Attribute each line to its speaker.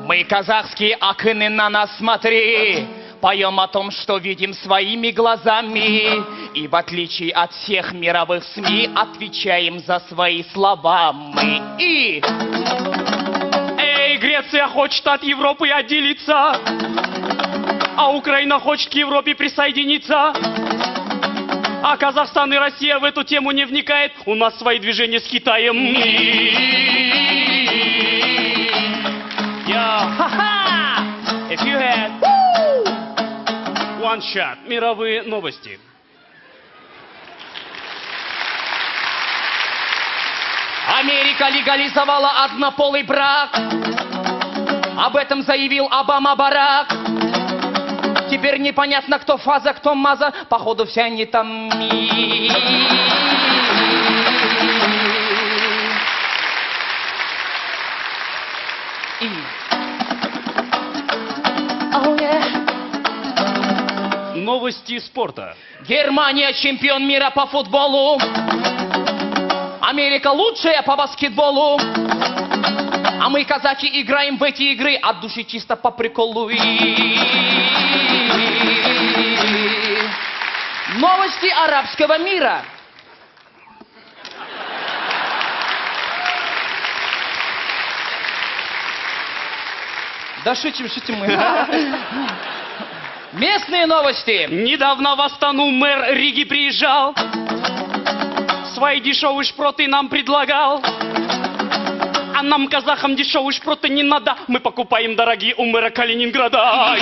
Speaker 1: Мы казахские акыны, на нас смотри. Поем о том, что видим своими глазами. И в отличие от всех мировых СМИ отвечаем за свои слова мы. И...
Speaker 2: Эй, Греция хочет от Европы отделиться, а Украина хочет к Европе присоединиться. А Казахстан и Россия в эту тему не вникает. У нас свои движения с Китаем.
Speaker 1: If you had...
Speaker 2: One shot. Мировые новости.
Speaker 1: Америка легализовала однополый брак. Об этом заявил Обама Барак. Теперь непонятно, кто фаза, кто маза. Походу, все они там. Oh, yeah.
Speaker 2: Новости спорта.
Speaker 1: Германия чемпион мира по футболу. Америка лучшая по баскетболу. А мы, казаки, играем в эти игры от души чисто по приколу. Новости арабского мира. Да шутим мы. Местные новости.
Speaker 2: Недавно в Астану мэр Риги приезжал. Свои дешевые шпроты нам предлагал. А нам, казахам, дешевые шпроты не надо. Мы покупаем дорогие у мэра Калининграда.